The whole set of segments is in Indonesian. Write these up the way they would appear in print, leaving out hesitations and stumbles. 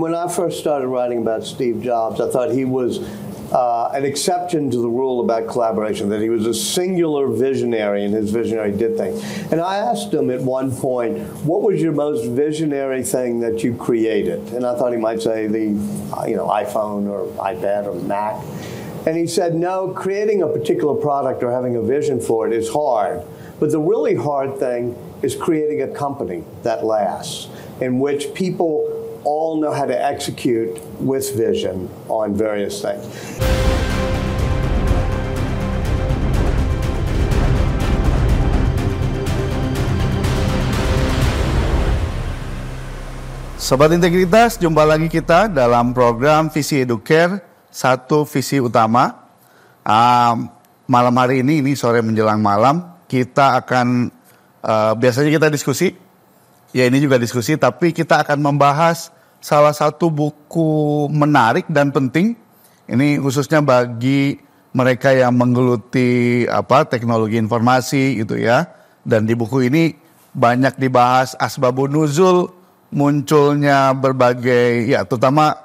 When I first started writing about Steve Jobs, I thought he was an exception to the rule about collaboration, that he was a singular visionary and his visionary did things. And I asked him at one point, what was your most visionary thing that you created? And I thought he might say the iPhone or iPad or Mac. And he said, no, creating a particular product or having a vision for it is hard. But the really hard thing is creating a company that lasts, in which people all know how to execute with vision on various things. Sobat Integritas, jumpa lagi kita dalam program Visi Educare, satu visi utama. Malam hari ini sore menjelang malam, kita akan, biasanya kita diskusi, ya ini juga diskusi, tapi kita akan membahas salah satu buku menarik dan penting. Ini khususnya bagi mereka yang menggeluti teknologi informasi gitu ya. Dan di buku ini banyak dibahas asbabun nuzul munculnya berbagai terutama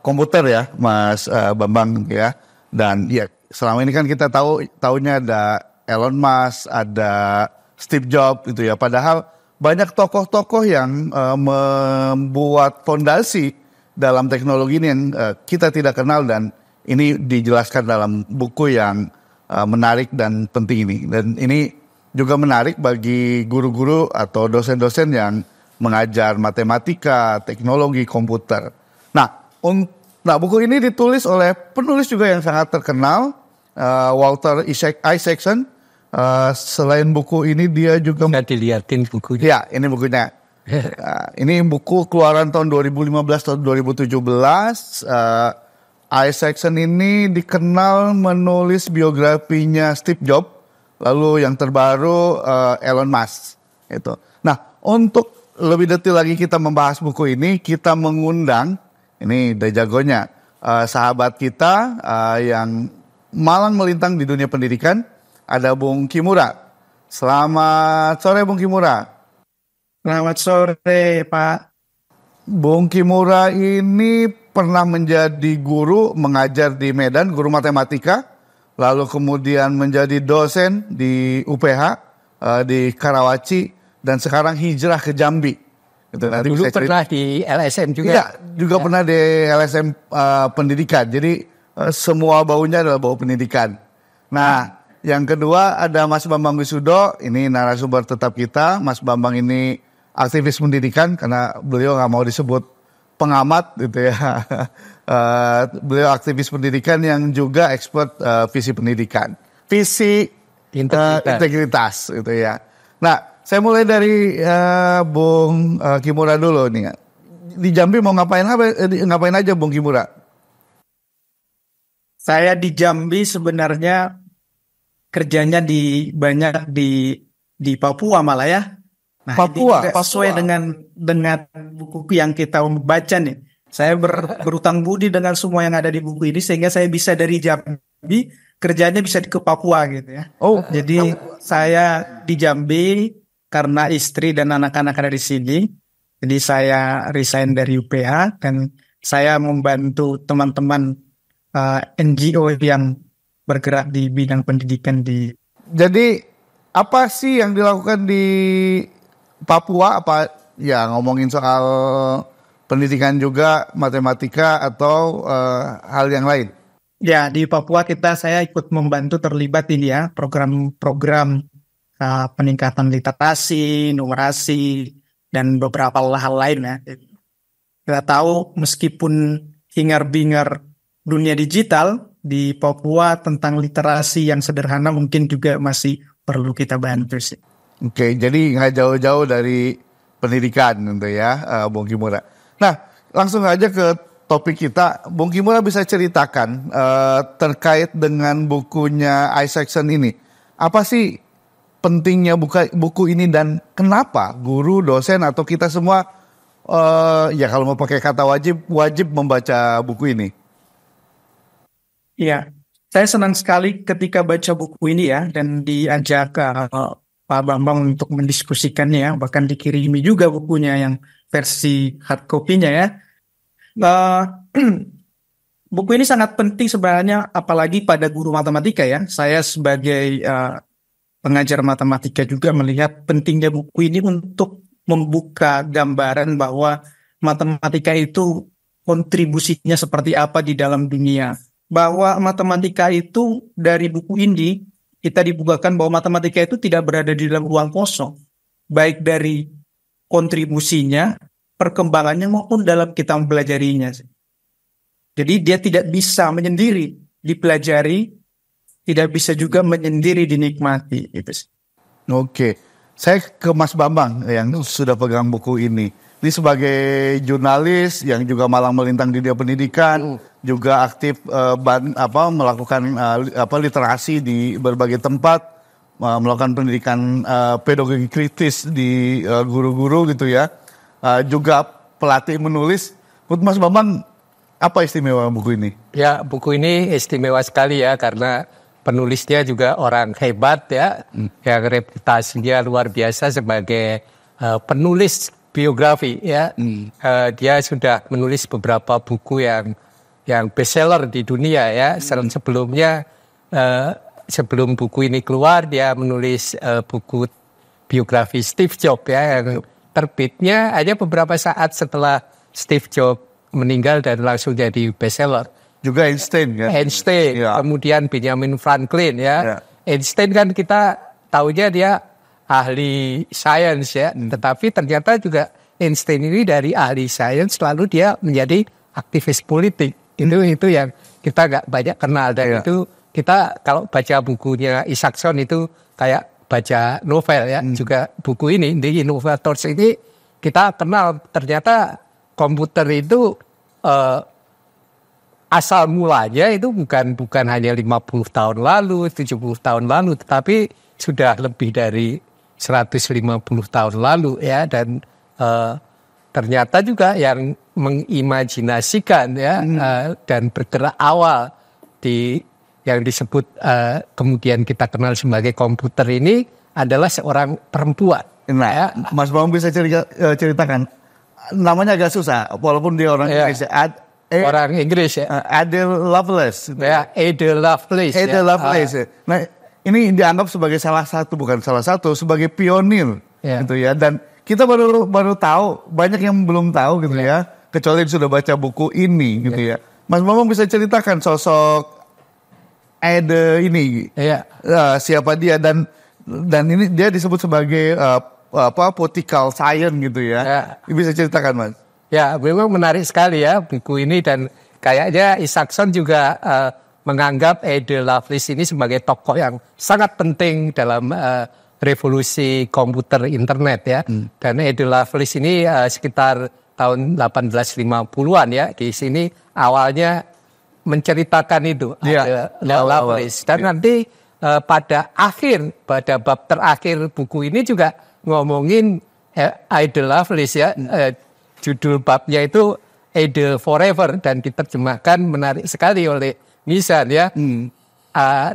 komputer ya, Mas Bambang ya. Dan ya selama ini kan kita tahunya ada Elon Musk, ada Steve Jobs gitu ya. Padahal banyak tokoh-tokoh yang membuat fondasi dalam teknologi ini yang kita tidak kenal, dan ini dijelaskan dalam buku yang menarik dan penting ini. Dan ini juga menarik bagi guru-guru atau dosen-dosen yang mengajar matematika, teknologi komputer. Nah, buku ini ditulis oleh penulis juga yang sangat terkenal, Walter Isaacson. Selain buku ini dia juga dilihatin bukunya. Ya, ini bukunya. Ini buku keluaran tahun 2015 atau 2017. Isaacson ini dikenal menulis biografinya Steve Jobs, lalu yang terbaru Elon Musk. Itu. Nah, untuk lebih detail lagi kita membahas buku ini, kita mengundang ini udah jagonya sahabat kita yang malang melintang di dunia pendidikan. Ada Bung Kimura. Selamat sore Bung Kimura. Selamat sore Pak. Bung Kimura ini pernah menjadi guru mengajar di Medan, guru matematika. Lalu kemudian menjadi dosen di UPH di Karawaci. Dan sekarang hijrah ke Jambi. Gitu. Dulu pernah di LSM juga. Iya, juga pernah di LSM pendidikan. Jadi semua baunya adalah bau pendidikan. Nah, yang kedua ada Mas Bambang Wisudo, ini narasumber tetap kita. Mas Bambang ini aktivis pendidikan karena beliau nggak mau disebut pengamat gitu ya. Beliau aktivis pendidikan yang juga expert visi pendidikan, visi integritas gitu ya. Nah, saya mulai dari Bung Kimura dulu nih. Di Jambi mau ngapain aja Bung Kimura? Saya di Jambi sebenarnya kerjanya banyak di Papua malah ya. Nah, Papua. Sesuai dengan buku yang kita baca nih. Saya berutang budi dengan semua yang ada di buku ini sehingga saya bisa dari Jambi kerjanya bisa ke Papua gitu ya. Oh, jadi saya di Jambi karena istri dan anak-anak ada di sini. Jadi saya resign dari UPH dan saya membantu teman-teman NGO yang bergerak di bidang pendidikan di. Jadi apa sih yang dilakukan di Papua? Apa ya ngomongin soal pendidikan juga, matematika atau hal yang lain? Ya, di Papua saya ikut membantu terlibat ini ya program-program peningkatan literasi, numerasi dan beberapa hal lain ya. Kita tahu meskipun hingar-bingar dunia digital, di Papua tentang literasi yang sederhana mungkin juga masih perlu kita bantu sih. Oke, jadi nggak jauh-jauh dari pendidikan gitu ya, Bung Kimura. Nah, langsung aja ke topik kita. Bung Kimura bisa ceritakan terkait dengan bukunya Isaacson ini. Apa sih pentingnya buku ini dan kenapa guru, dosen atau kita semua ya kalau mau pakai kata wajib membaca buku ini? Iya, saya senang sekali ketika baca buku ini ya, dan diajak Pak Bambang untuk mendiskusikannya ya, bahkan dikirimi juga bukunya yang versi hard copy-nya ya. Eh, buku ini sangat penting sebenarnya, apalagi pada guru matematika ya. Saya sebagai pengajar matematika juga melihat pentingnya buku ini untuk membuka gambaran bahwa matematika itu kontribusinya seperti apa di dalam dunia. Bahwa matematika itu dari buku ini kita dibukakan bahwa matematika itu tidak berada di dalam ruang kosong. Baik dari kontribusinya, perkembangannya maupun dalam kita mempelajarinya. Jadi dia tidak bisa menyendiri dipelajari, tidak bisa juga menyendiri dinikmati. Gitu. Oke, saya ke Mas Bambang yang sudah pegang buku ini. Ini sebagai jurnalis yang juga malang melintang di dunia pendidikan, juga aktif melakukan literasi di berbagai tempat, melakukan pendidikan pedagogi kritis di guru-guru gitu ya. Juga pelatih menulis. Menurut Mas Bambang, apa istimewa buku ini? Ya, buku ini istimewa sekali ya karena penulisnya juga orang hebat ya, yang reputasinya luar biasa sebagai penulis biografi ya. Dia sudah menulis beberapa buku yang bestseller di dunia ya. Sebelumnya sebelum buku ini keluar dia menulis buku biografi Steve Jobs ya, yang terbitnya hanya beberapa saat setelah Steve Jobs meninggal dan langsung jadi bestseller. Juga Einstein kan? Einstein, ya. Kemudian Benjamin Franklin ya. Einstein kan kita tahunya dia ahli sains ya, tetapi ternyata juga Einstein ini dari ahli sains lalu dia menjadi aktivis politik. Itu yang kita nggak banyak kenal dan itu kita kalau baca bukunya Isaacson itu kayak baca novel ya. Juga buku ini The Innovators ini kita kenal ternyata komputer itu asal mulanya itu bukan hanya 50 tahun lalu, 70 tahun lalu, tetapi sudah lebih dari 150 tahun lalu ya, dan ternyata juga yang mengimajinasikan ya dan bergerak awal di yang disebut kemudian kita kenal sebagai komputer ini adalah seorang perempuan. Nah, ya. Mas Bambang bisa ceritakan, namanya agak susah walaupun dia orang Inggris. Orang Inggris ya. Ada Lovelace. Ya, Ada Lovelace. Ada Lovelace. Nah, ini dianggap sebagai sebagai pionir gitu ya. Dan kita baru tahu, banyak yang belum tahu gitu ya, kecuali sudah baca buku ini gitu ya. Mas Bambang bisa ceritakan sosok Ada ini, siapa dia dan ini dia disebut sebagai political science gitu ya. Bisa ceritakan Mas? Ya, memang menarik sekali ya buku ini dan kayaknya Isaacson juga menganggap Ada Lovelace ini sebagai tokoh yang sangat penting dalam revolusi komputer internet ya. Dan Ada Lovelace ini sekitar tahun 1850-an ya. Di sini awalnya menceritakan itu Ada Lovelace. Dan nanti pada bab terakhir buku ini juga ngomongin Ada Lovelace ya. Judul babnya itu Ada Forever dan diterjemahkan menarik sekali oleh Nisan ya.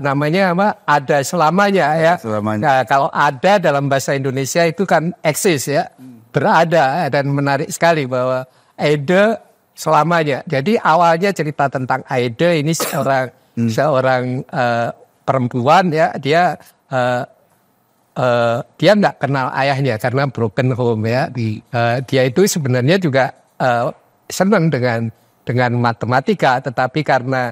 Namanya apa? Ada selamanya ya. Nah, kalau ada dalam bahasa Indonesia itu kan eksis ya. Berada, dan menarik sekali bahwa Ada selamanya. Jadi awalnya cerita tentang Ada ini seorang perempuan ya. Dia nggak kenal ayahnya karena broken home ya. Dia itu sebenarnya juga senang dengan matematika, tetapi karena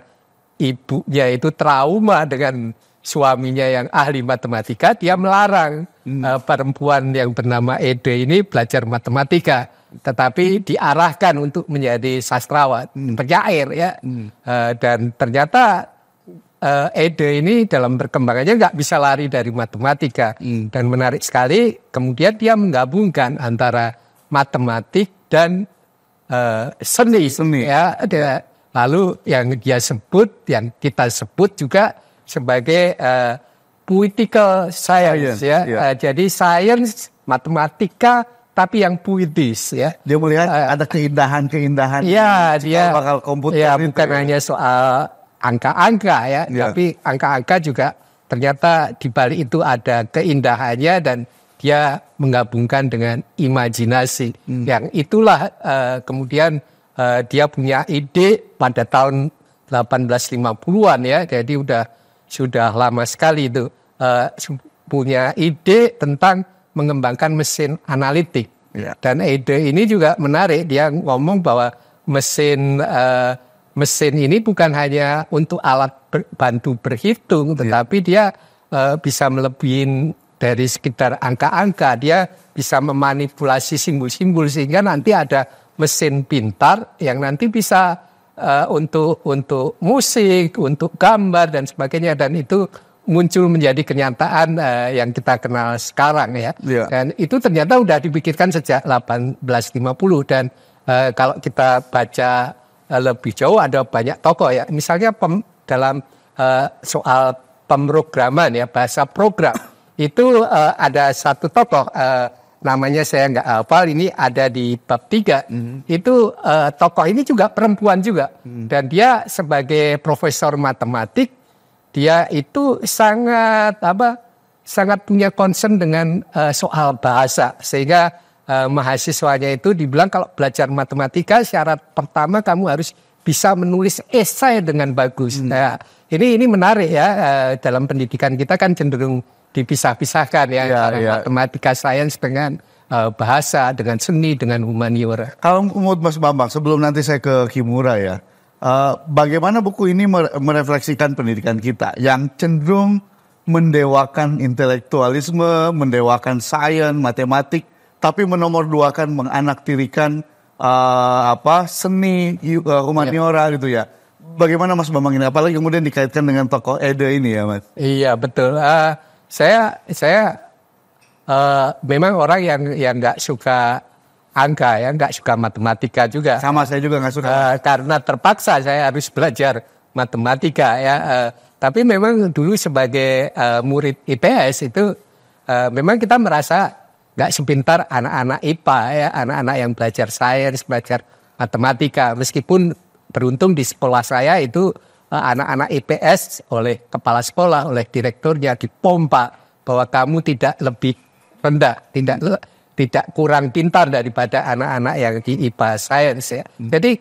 ibunya itu trauma dengan suaminya yang ahli matematika, dia melarang perempuan yang bernama Ada ini belajar matematika, tetapi diarahkan untuk menjadi sastrawan, penyair ya. Dan ternyata Ada ini dalam perkembangannya nggak bisa lari dari matematika. Dan menarik sekali, kemudian dia menggabungkan antara matematik dan seni ya. Lalu yang kita sebut juga sebagai poetical science ya. Jadi science matematika tapi yang puitis ya. Dia melihat ada keindahan-keindahan. Ya, dia bakal komputer ya, bukan hanya soal angka-angka ya, tapi angka-angka juga ternyata di balik itu ada keindahannya dan dia menggabungkan dengan imajinasi. Yang itulah kemudian dia punya ide pada tahun 1850-an ya, jadi sudah lama sekali itu punya ide tentang mengembangkan mesin analitik. Ya. Dan ide ini juga menarik, dia ngomong bahwa mesin ini bukan hanya untuk alat bantu berhitung, tetapi dia bisa melebihin dari sekitar angka-angka, dia bisa memanipulasi simbol-simbol sehingga nanti ada mesin pintar yang nanti bisa untuk musik, untuk gambar dan sebagainya, dan itu muncul menjadi kenyataan yang kita kenal sekarang ya. Yeah. Dan itu ternyata sudah dipikirkan sejak 1850 dan kalau kita baca lebih jauh ada banyak tokoh ya. Misalnya dalam soal pemrograman ya, bahasa program itu ada satu tokoh namanya saya nggak hafal, ini ada di bab 3. Itu tokoh ini juga perempuan juga. Dan dia sebagai profesor matematik, dia itu sangat punya concern dengan soal bahasa, sehingga mahasiswanya itu dibilang kalau belajar matematika syarat pertama kamu harus bisa menulis esai dengan bagus. Nah, ini menarik ya, dalam pendidikan kita kan cenderung dipisah-pisahkan ya, matematika, sains dengan bahasa, dengan seni, dengan humaniora. Kalau menurut Mas Bambang, sebelum nanti saya ke Kimura ya, bagaimana buku ini merefleksikan pendidikan kita yang cenderung mendewakan intelektualisme, mendewakan sains, matematik, tapi menomorduakan, menganaktirikan seni, humaniora gitu ya. Bagaimana Mas Bambang ini? Apalagi kemudian dikaitkan dengan tokoh Ede ini ya, Mas? Iya betul. Saya memang orang yang nggak suka angka ya, nggak suka matematika juga. Sama, saya juga nggak suka. Karena terpaksa saya harus belajar matematika ya. Tapi memang dulu sebagai murid IPS itu memang kita merasa nggak sepintar anak-anak IPA ya, anak-anak yang belajar sains, belajar matematika. Meskipun beruntung di sekolah saya itu anak-anak IPS oleh kepala sekolah, oleh direkturnya dipompa bahwa kamu tidak lebih rendah, tidak kurang pintar daripada anak-anak yang di IPA sains ya. Jadi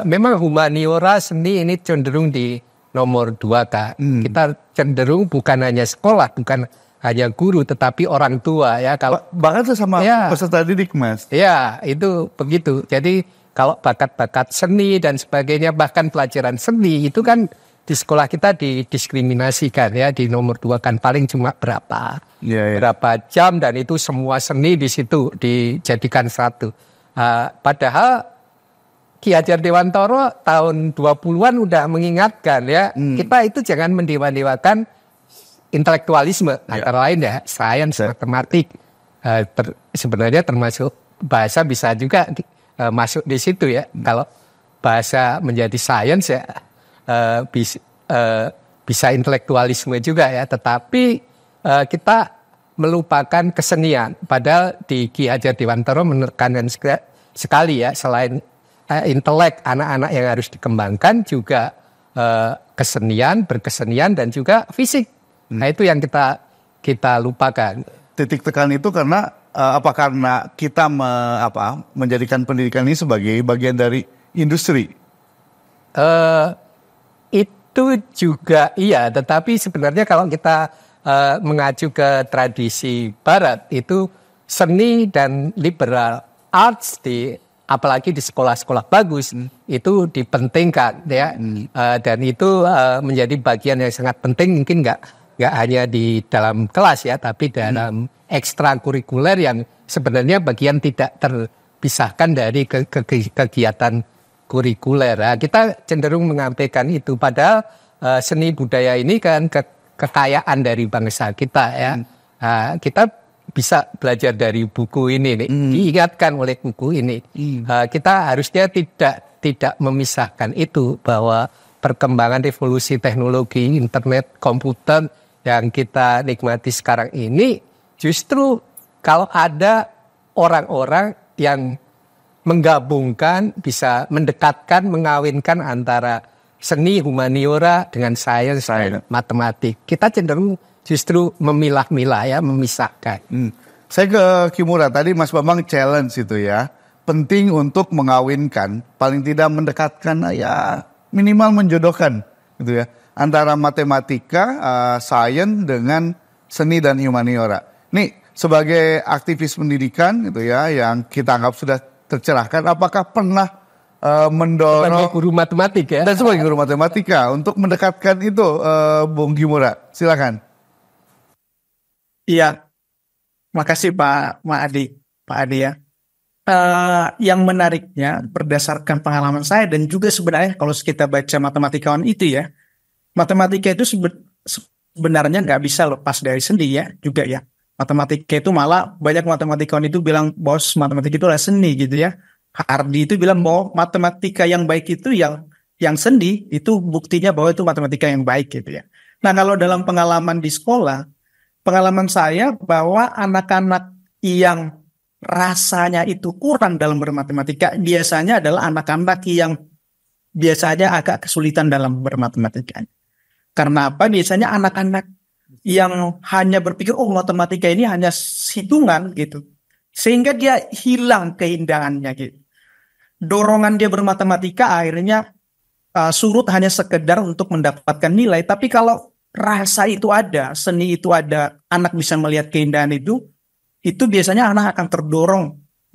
memang humaniora seni ini cenderung di nomor 2 Kak. Kita cenderung bukan hanya sekolah, bukan hanya guru, tetapi orang tua ya. Kalau bahkan sesama peserta didik Mas. Ya itu begitu. Jadi kalau bakat-bakat seni dan sebagainya, bahkan pelajaran seni itu kan di sekolah kita didiskriminasikan ya, di nomor 2 kan paling cuma berapa jam, dan itu semua seni di situ dijadikan satu. Padahal Ki Hajar Dewantara tahun 20-an udah mengingatkan ya, kita itu jangan mendewa-dewakan intelektualisme, antara lain ya sains, matematik, sebenarnya termasuk bahasa bisa juga masuk di situ ya. Kalau bahasa menjadi sains ya bisa intelektualisme juga ya, tetapi kita melupakan kesenian. Padahal di Ki Hajar Dewantara menekankan sekali ya, selain intelek anak-anak yang harus dikembangkan juga kesenian, berkesenian dan juga fisik. Nah itu yang kita lupakan. Titik tekan itu karena karena kita menjadikan pendidikan ini sebagai bagian dari industri? Itu juga iya, tetapi sebenarnya kalau kita mengacu ke tradisi Barat, itu seni dan liberal arts apalagi di sekolah-sekolah bagus itu dipentingkan ya, dan itu menjadi bagian yang sangat penting, mungkin nggak hanya di dalam kelas ya, tapi dalam ekstrakurikuler yang sebenarnya bagian tidak terpisahkan dari kegiatan kurikuler. Nah, kita cenderung mengampaikan itu, padahal seni budaya ini kan kekayaan dari bangsa kita ya. Kita bisa belajar dari buku ini nih, diingatkan oleh buku ini. Kita harusnya tidak memisahkan itu, bahwa perkembangan revolusi teknologi, internet, komputer yang kita nikmati sekarang ini, justru kalau ada orang-orang yang menggabungkan, bisa mendekatkan, mengawinkan antara seni, humaniora dengan sains dan matematik, kita cenderung justru memilah-milah ya, memisahkan. Saya ke Kimura, tadi Mas Bambang challenge itu ya, penting untuk mengawinkan, paling tidak mendekatkan, ya minimal menjodohkan gitu ya, antara matematika, sains dengan seni dan humaniora. Nih, sebagai aktivis pendidikan gitu ya, yang kita anggap sudah tercerahkan, apakah pernah mendorong Sebagai guru matematik ya. dan sebagai guru matematika untuk mendekatkan itu, Bung Kimura, silakan. Iya, makasih Pak Adi ya. Yang menariknya berdasarkan pengalaman saya dan juga sebenarnya kalau kita baca matematikawan itu ya, matematika itu sebenarnya nggak bisa lepas dari seni ya juga ya. Matematika itu malah banyak matematikawan itu bilang bos matematika itu adalah seni gitu ya. Hardy itu bilang bahwa matematika yang baik itu yang seni itu buktinya bahwa itu matematika yang baik gitu ya. Nah kalau dalam pengalaman di sekolah, pengalaman saya bahwa anak-anak yang rasanya itu kurang dalam bermatematika biasanya adalah anak-anak yang biasanya agak kesulitan dalam bermatematika. Karena apa? Biasanya anak-anak yang hanya berpikir oh matematika ini hanya hitungan gitu, sehingga dia hilang keindahannya gitu. Dorongan dia bermatematika akhirnya surut hanya sekedar untuk mendapatkan nilai. Tapi kalau rasa itu ada, seni itu ada, anak bisa melihat keindahan itu biasanya anak akan terdorong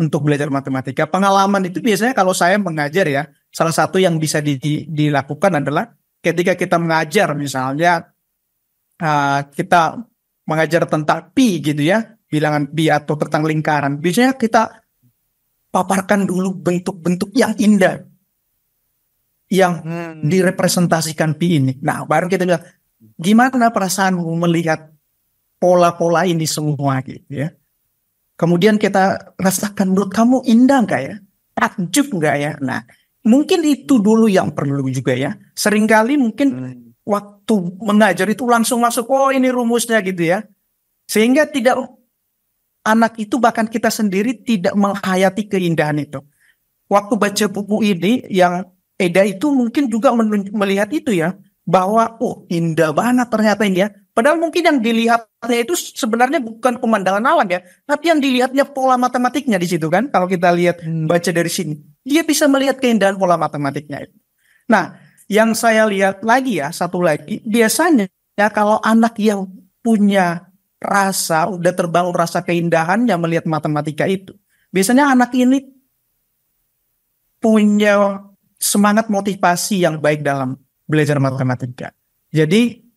untuk belajar matematika. Pengalaman itu biasanya kalau saya mengajar ya, salah satu yang bisa dilakukan adalah ketika kita mengajar misalnya kita mengajar tentang pi gitu ya, bilangan pi atau tentang lingkaran. Biasanya kita paparkan dulu bentuk-bentuk yang indah yang direpresentasikan pi ini. Nah, baru kita bilang gimana perasaanmu melihat pola-pola ini semua gitu ya. Kemudian kita rasakan menurut kamu indah nggak ya? Takjub nggak ya? Nah, mungkin itu dulu yang perlu juga ya. Seringkali mungkin waktu mengajar itu langsung masuk, oh ini rumusnya gitu ya. Sehingga anak itu bahkan kita sendiri tidak menghayati keindahan itu. Waktu baca buku ini yang Eda itu mungkin juga melihat itu ya. Bahwa oh indah banget ternyata ini ya. Padahal mungkin yang dilihatnya itu sebenarnya bukan pemandangan alam ya, tapi yang dilihatnya pola matematiknya di situ kan. Kalau kita lihat baca dari sini, dia bisa melihat keindahan pola matematiknya itu. Nah, yang saya lihat lagi ya, satu lagi, biasanya ya kalau anak yang punya rasa, udah terbangun rasa keindahannya melihat matematika itu, biasanya anak ini punya semangat motivasi yang baik dalam belajar matematika. Jadi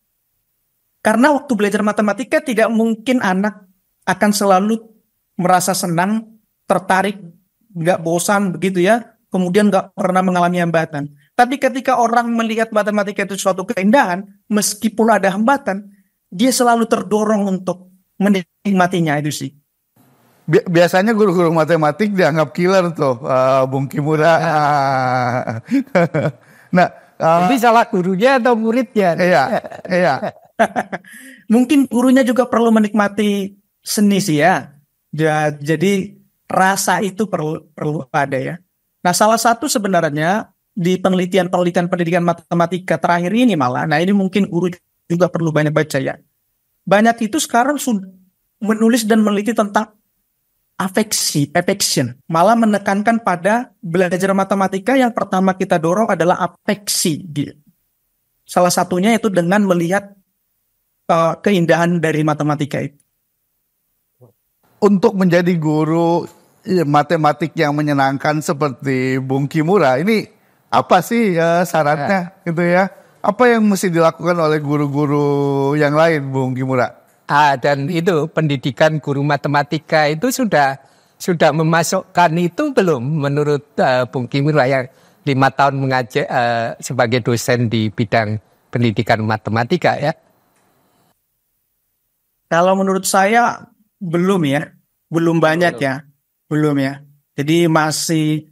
karena waktu belajar matematika tidak mungkin anak akan selalu merasa senang, tertarik, nggak bosan begitu ya, kemudian nggak pernah mengalami hambatan. Tapi ketika orang melihat matematika itu suatu keindahan, meskipun ada hambatan, dia selalu terdorong untuk menikmatinya itu sih. Biasanya guru-guru matematik dianggap killer tuh, Bung Kimura. Nah, Jadi salah gurunya atau muridnya? Iya. Mungkin gurunya juga perlu menikmati seni sih ya. Jadi rasa itu perlu ada ya. Nah, salah satu sebenarnya di penelitian pendidikan matematika terakhir ini malah, nah ini mungkin guru juga perlu banyak baca ya. Banyak itu sekarang sudah menulis dan meneliti tentang affection, malah menekankan pada belajar matematika yang pertama kita dorong adalah afeksi. Salah satunya itu dengan melihat keindahan dari matematika itu. Untuk menjadi guru matematik yang menyenangkan seperti Bung Kimura, ini apa sih syaratnya gitu ya? Apa yang mesti dilakukan oleh guru-guru yang lain, Bung Kimura? Dan itu pendidikan guru matematika itu sudah memasukkan itu belum menurut Bung Kimura yang 5 tahun mengajar sebagai dosen di bidang pendidikan matematika ya? Kalau menurut saya belum ya, belum banyak ya, belum ya. Jadi masih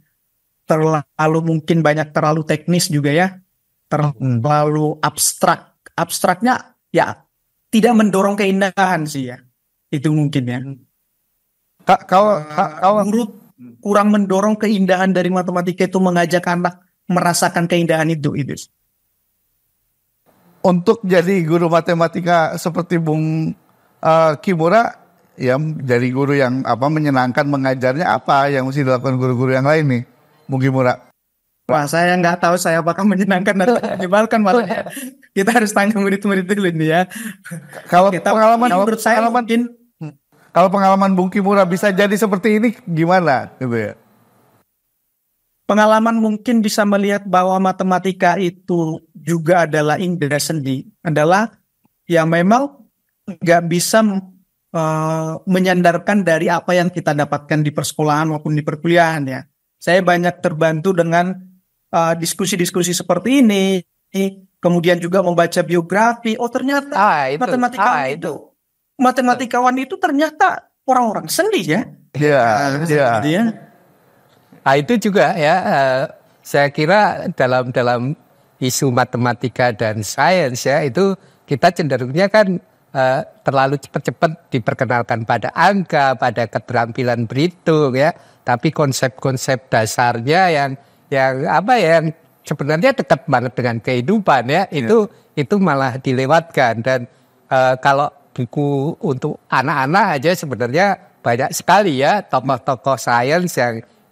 terlalu teknis juga ya, terlalu abstrak. Abstraknya ya tidak mendorong keindahan sih ya, itu mungkin ya. Kalau guru kurang mendorong keindahan dari matematika itu mengajak anak merasakan keindahan itu. Untuk jadi guru matematika seperti Bung Kimura ya jadi guru yang menyenangkan mengajarnya, apa yang mesti dilakukan guru-guru yang lain nih, Bung Kimura? Wah, saya nggak tahu saya apakah menyenangkan atau menyebalkan, maksudnya. Kita harus tanya murid-murid dulu nih ya. Kalau Menurut saya mungkin kalau pengalaman Bung Kimura bisa jadi seperti ini gimana gitu ya? pengalaman mungkin bisa melihat bahwa matematika itu juga adalah indera sendi, adalah yang memang nggak bisa menyandarkan dari apa yang kita dapatkan di persekolahan maupun di perkuliahan ya. Saya banyak terbantu dengan diskusi-diskusi seperti ini, kemudian juga membaca biografi. Oh ternyata matematikawan itu ternyata orang-orang seni ya. Iya. Nah itu juga ya, saya kira dalam isu matematika dan sains ya itu kita cenderungnya kan terlalu cepat-cepat diperkenalkan pada angka, pada keterampilan berhitung ya. Tapi konsep-konsep dasarnya yang sebenarnya dekat banget dengan kehidupan ya, itu malah dilewatkan. Dan kalau buku untuk anak-anak aja sebenarnya banyak sekali ya tokoh-tokoh sains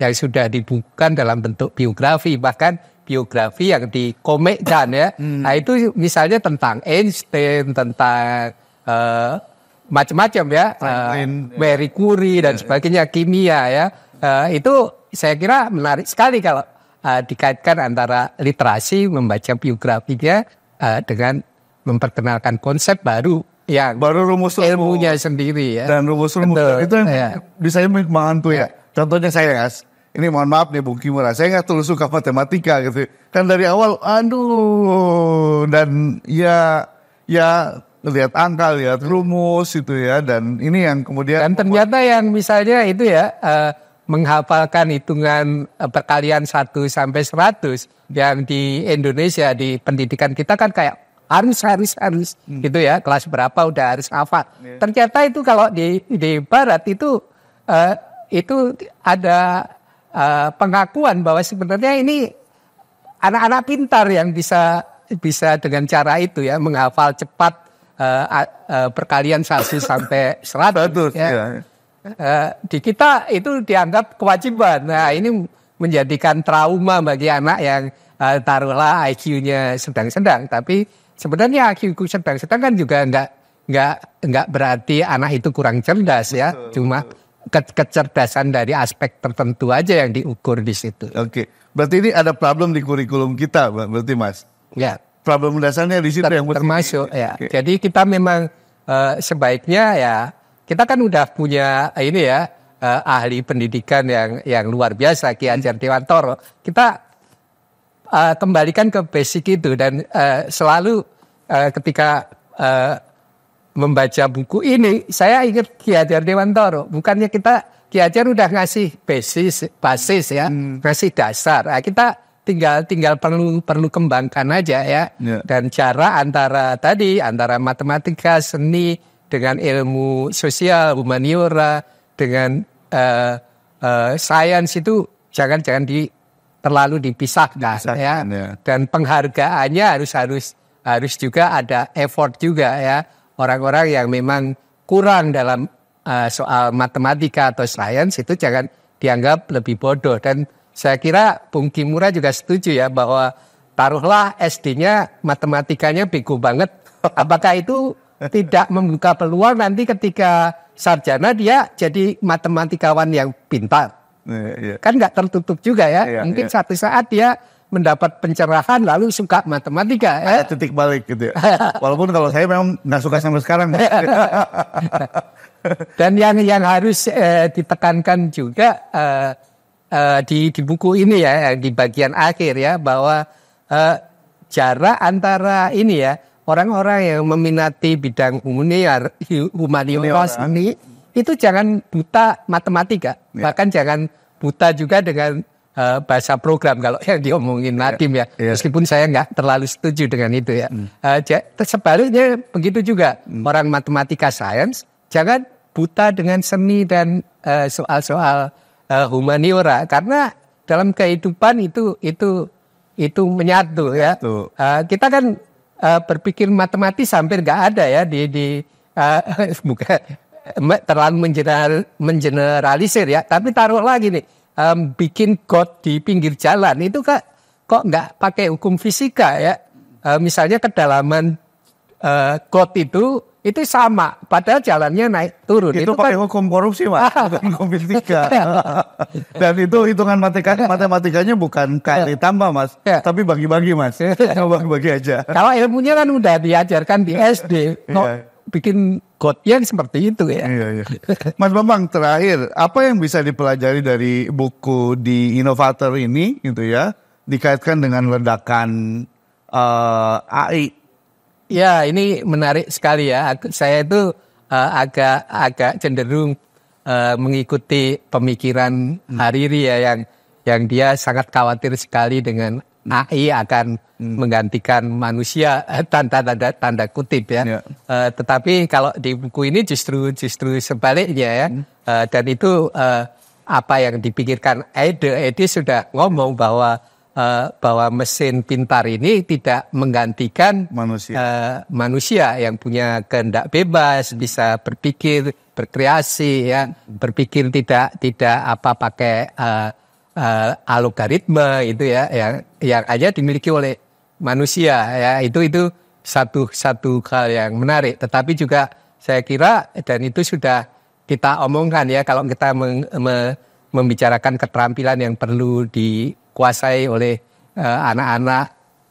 yang sudah dibukukan dalam bentuk biografi, bahkan biografi yang dikomikkan ya. Nah itu misalnya tentang Einstein, tentang macam-macam ya, Marie Curie dan sebagainya, kimia ya. Itu saya kira menarik sekali kalau dikaitkan antara literasi, membaca biografinya dengan memperkenalkan konsep baru yang rumus ilmunya sendiri ya. Dan rumus-rumus itu yang bisa menghantui ya. Contohnya saya ini mohon maaf nih Bung Kimura, saya nggak terlalu suka matematika gitu. Kan dari awal, dan ya lihat angka, lihat rumus itu ya, dan ini yang kemudian. Dan ternyata yang misalnya itu ya, menghafalkan hitungan perkalian 1 sampai 100 yang di Indonesia di pendidikan kita kan kayak harus gitu ya, kelas berapa udah harus hafal. Ternyata itu kalau di Barat itu ada pengakuan bahwa sebenarnya ini anak-anak pintar yang bisa dengan cara itu ya menghafal cepat perkalian 1 sampai 100 ya. Di kita itu dianggap kewajiban. Nah ini menjadikan trauma bagi anak yang taruhlah IQ-nya sedang-sedang, tapi sebenarnya IQ sedang-sedang kan juga nggak berarti anak itu kurang cerdas ya. Betul, cuma kecerdasan dari aspek tertentu aja yang diukur di situ. Oke, berarti ini ada problem di kurikulum kita, berarti Mas? Ya. Problem dasarnya di situ yang termasuk ya. Okay. Jadi kita memang sebaiknya ya, kita kan udah punya ini ya ahli pendidikan yang luar biasa, Ki Hajar Dewantoro. Kita kembalikan ke basic itu dan selalu ketika membaca buku ini, saya ingat Ki Hajar Dewantoro. Bukannya Ki Hajar udah ngasih basis ya, ngasih dasar. Nah, kita tinggal perlu kembangkan aja ya. Dan cara antara matematika, seni dengan ilmu sosial, humaniora, dengan sains itu jangan terlalu dipisahkan ya. Dan penghargaannya harus juga ada effort juga ya. Orang-orang yang memang kurang dalam soal matematika atau sains itu jangan dianggap lebih bodoh. Dan saya kira Bung Kimura juga setuju ya bahwa taruhlah SD-nya matematikanya bego banget. Apakah itu tidak membuka peluang nanti ketika sarjana dia jadi matematikawan yang pintar? Kan nggak tertutup juga ya. Mungkin satu saat dia mendapat pencerahan lalu suka matematika. Ada titik balik gitu ya. Walaupun kalau saya memang nggak suka sampai sekarang. Dan yang harus ditekankan juga di buku ini ya, di bagian akhir ya, bahwa jarak antara ini ya, orang-orang yang meminati bidang humaniora ini itu jangan buta matematika, bahkan jangan buta juga dengan bahasa program kalau yang diomongin Nadiem ya. Meskipun saya nggak terlalu setuju dengan itu ya. Sebaliknya begitu juga orang matematika sains jangan buta dengan seni dan soal-soal humaniora, karena dalam kehidupan itu menyatu ya. Kita kan berpikir matematis hampir nggak ada ya di bukan terlalu mengeneralisir ya. Tapi taruh lagi nih, bikin got di pinggir jalan itu kok nggak pakai hukum fisika ya. Misalnya kedalaman got itu sama, padahal jalannya naik turun. Itu pakai hukum korupsi, Mas, bukan hukum fisika. Dan itu hitungan matematikanya bukan kali tambah, Mas, tapi bagi-bagi, Mas. Bagi-bagi aja. Kalau ilmunya kan udah diajarkan di SD, bikin gotnya seperti itu ya. Iya. Mas Bambang, terakhir, apa yang bisa dipelajari dari buku di Inovator ini, gitu ya, dikaitkan dengan ledakan AI? Ya, ini menarik sekali ya. Saya itu agak cenderung mengikuti pemikiran Hariri ya, yang dia sangat khawatir sekali dengan AI akan menggantikan manusia, tanda kutip ya. Tetapi kalau di buku ini justru sebaliknya ya. Dan itu apa yang dipikirkan Ede sudah ngomong bahwa mesin pintar ini tidak menggantikan manusia yang punya kehendak bebas, bisa berpikir, berkreasi ya, berpikir tidak pakai algoritma itu ya, yang hanya dimiliki oleh manusia ya. Itu satu hal yang menarik. Tetapi juga saya kira, dan itu sudah kita omongkan ya, kalau kita membicarakan keterampilan yang perlu dikuasai oleh anak-anak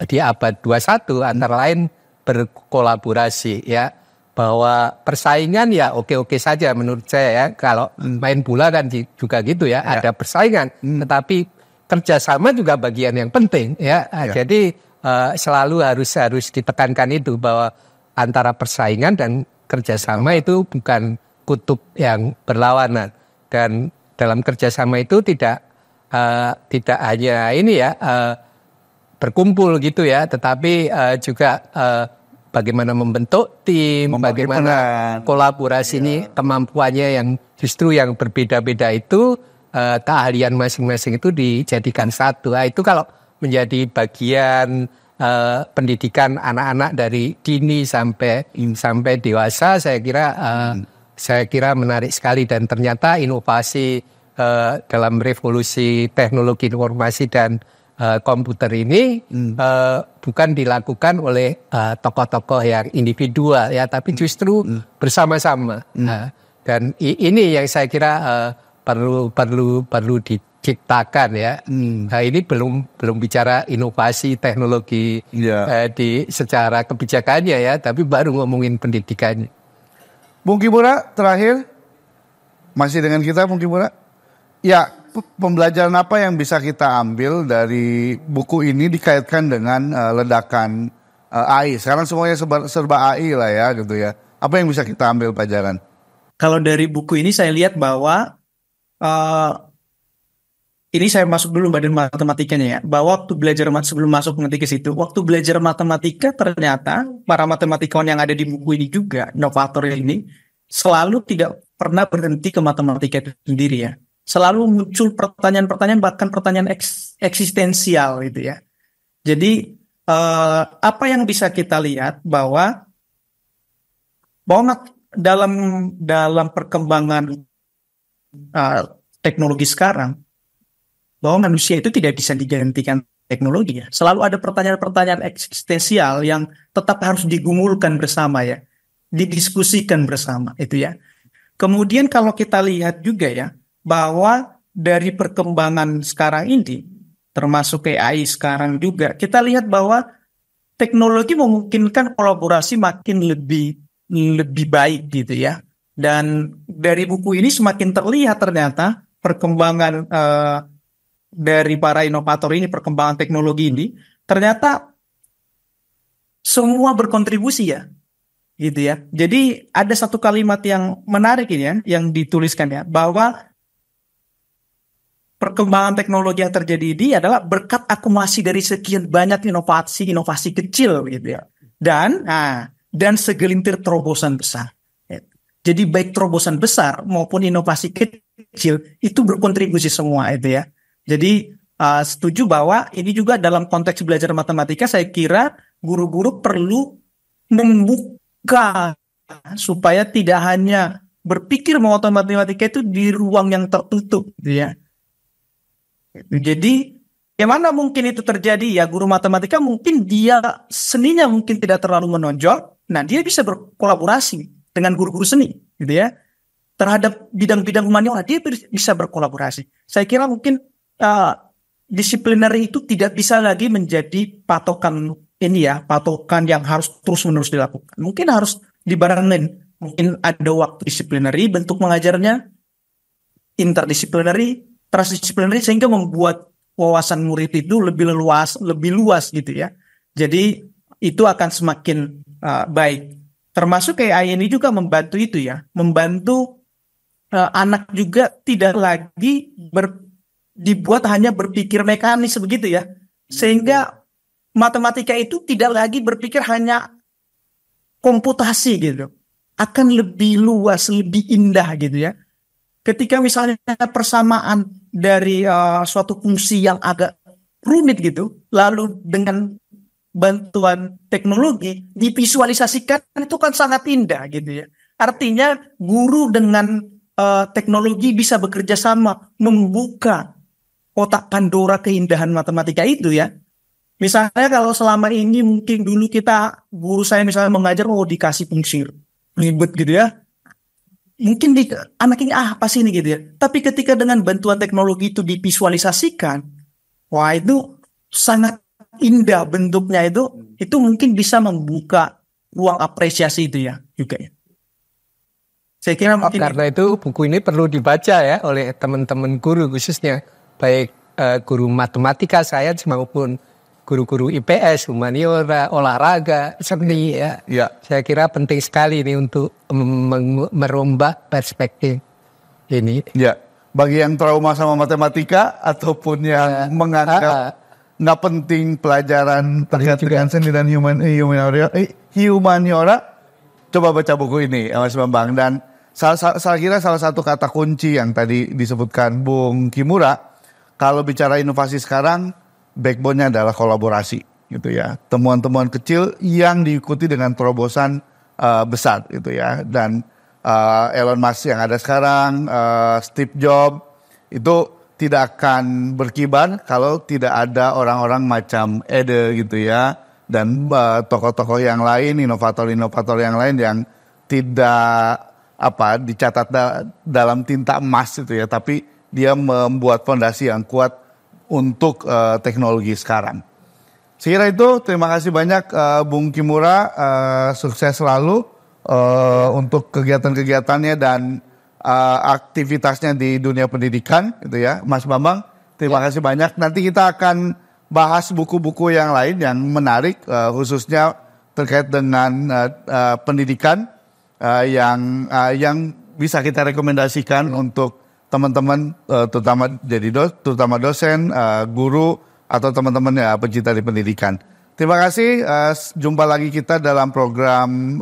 di abad 21, antara lain berkolaborasi ya, bahwa persaingan ya oke-oke saja menurut saya ya, kalau main bola kan juga gitu ya, ada persaingan, tetapi kerjasama juga bagian yang penting ya. Jadi selalu harus ditekankan itu, bahwa antara persaingan dan kerjasama itu bukan kutub yang berlawanan, dan dalam kerjasama itu tidak hanya ini ya berkumpul gitu ya, tetapi juga bagaimana membentuk tim, bagaimana kolaborasi ini, kemampuannya yang justru yang berbeda-beda itu, keahlian masing-masing itu dijadikan satu. Nah, itu kalau menjadi bagian pendidikan anak-anak dari dini sampai dewasa, saya kira menarik sekali. Dan ternyata inovasi dalam revolusi teknologi informasi dan komputer ini bukan dilakukan oleh tokoh-tokoh yang individual ya, tapi justru bersama-sama. Dan ini yang saya kira perlu diciptakan ya. Nah, ini belum bicara inovasi teknologi secara kebijakannya ya, tapi baru ngomongin pendidikannya. Bung Kimura, terakhir masih dengan kita, Bung Kimura. Ya, pembelajaran apa yang bisa kita ambil dari buku ini dikaitkan dengan ledakan AI? Sekarang semuanya serba AI lah ya, gitu ya. Apa yang bisa kita ambil pelajaran? Kalau dari buku ini saya lihat bahwa ini saya masuk dulu badan matematikanya ya. Bahwa waktu belajar sebelum masuk nanti ke situ, waktu belajar matematika ternyata para matematikawan yang ada di buku ini juga, inovator ini, selalu tidak pernah berhenti ke matematika itu sendiri ya. Selalu muncul pertanyaan-pertanyaan, bahkan pertanyaan eksistensial gitu ya. Jadi apa yang bisa kita lihat bahwa dalam perkembangan teknologi sekarang, bahwa manusia itu tidak bisa digantikan teknologi ya. Selalu ada pertanyaan-pertanyaan eksistensial yang tetap harus digumulkan bersama ya, didiskusikan bersama itu ya. Kemudian kalau kita lihat juga ya, bahwa dari perkembangan sekarang ini, termasuk AI sekarang juga, kita lihat bahwa teknologi memungkinkan kolaborasi makin lebih baik gitu ya. Dan dari buku ini semakin terlihat ternyata perkembangan dari para inovator ini, perkembangan teknologi ini, ternyata semua berkontribusi ya, gitu ya. Jadi ada satu kalimat yang menarik ini ya, yang dituliskan ya, bahwa perkembangan teknologi yang terjadi ini adalah berkat akumulasi dari sekian banyak inovasi kecil gitu ya. Dan segelintir terobosan besar. Jadi baik terobosan besar maupun inovasi kecil itu berkontribusi semua itu ya. Jadi setuju bahwa ini juga dalam konteks belajar matematika, saya kira guru-guru perlu membuka supaya tidak hanya berpikir bahwa matematika itu di ruang yang tertutup, gitu ya. Jadi, bagaimana mungkin itu terjadi? Ya, guru matematika mungkin dia seninya mungkin tidak terlalu menonjol. Nah, dia bisa berkolaborasi dengan guru-guru seni, gitu ya. Terhadap bidang-bidang humaniora, dia bisa berkolaborasi. Saya kira mungkin disipliner itu tidak bisa lagi menjadi patokan ini ya, patokan yang harus terus-menerus dilakukan. Mungkin harus dibarengin. Mungkin ada waktu disiplinary, bentuk mengajarnya interdisciplinary, transdisciplinary, sehingga membuat wawasan murid itu lebih luas gitu ya. Jadi itu akan semakin baik. Termasuk kayak ini juga membantu itu ya, membantu anak juga tidak lagi dibuat hanya berpikir mekanis begitu ya, sehingga matematika itu tidak lagi berpikir hanya komputasi gitu, akan lebih luas, lebih indah gitu ya. Ketika misalnya persamaan dari suatu fungsi yang agak rumit gitu, lalu dengan bantuan teknologi divisualisasikan, itu kan sangat indah gitu ya. Artinya guru dengan teknologi bisa bekerja sama membuka kotak Pandora keindahan matematika itu ya. Misalnya kalau selama ini mungkin dulu guru saya misalnya mengajar, dikasih fungsi ribet gitu ya. Mungkin anak ini apa sih ini gitu ya. Tapi ketika dengan bantuan teknologi itu divisualisasikan, wah itu sangat indah bentuknya itu mungkin bisa membuka ruang apresiasi itu ya juga ya. Saya kira mungkin karena itu buku ini perlu dibaca ya oleh teman-teman guru, khususnya baik guru matematika, sains maupun guru-guru IPS, humaniora, olahraga, seni ya. Ya. Saya kira penting sekali ini untuk merombak perspektif ini. Ya, bagi yang trauma sama matematika ataupun yang menganggap nggak penting pelajaran terkait dengan seni dan humaniora, coba baca buku ini, Mas Bambang. Dan saya kira salah satu kata kunci yang tadi disebutkan Bung Kimura, kalau bicara inovasi sekarang, backbone-nya adalah kolaborasi, gitu ya. Temuan-temuan kecil yang diikuti dengan terobosan besar, gitu ya. Dan Elon Musk yang ada sekarang, Steve Jobs, itu tidak akan berkibar kalau tidak ada orang-orang macam Ede, gitu ya. Dan tokoh-tokoh yang lain, inovator-inovator yang lain yang tidak dicatat dalam tinta emas itu ya, tapi dia membuat fondasi yang kuat untuk teknologi sekarang. Sekira itu, terima kasih banyak Bung Kimura, sukses selalu untuk kegiatan-kegiatannya dan aktivitasnya di dunia pendidikan, gitu ya, Mas Bambang. Terima kasih banyak. Nanti kita akan bahas buku-buku yang lain yang menarik, khususnya terkait dengan pendidikan yang bisa kita rekomendasikan untuk teman-teman, terutama dosen, guru, atau teman-teman ya pecinta di pendidikan. Terima kasih. Jumpa lagi kita dalam program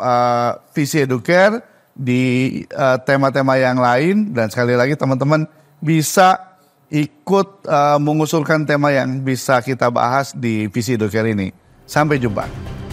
Visi Educare di tema-tema yang lain. Dan sekali lagi teman-teman bisa ikut mengusulkan tema yang bisa kita bahas di Visi Educare ini. Sampai jumpa.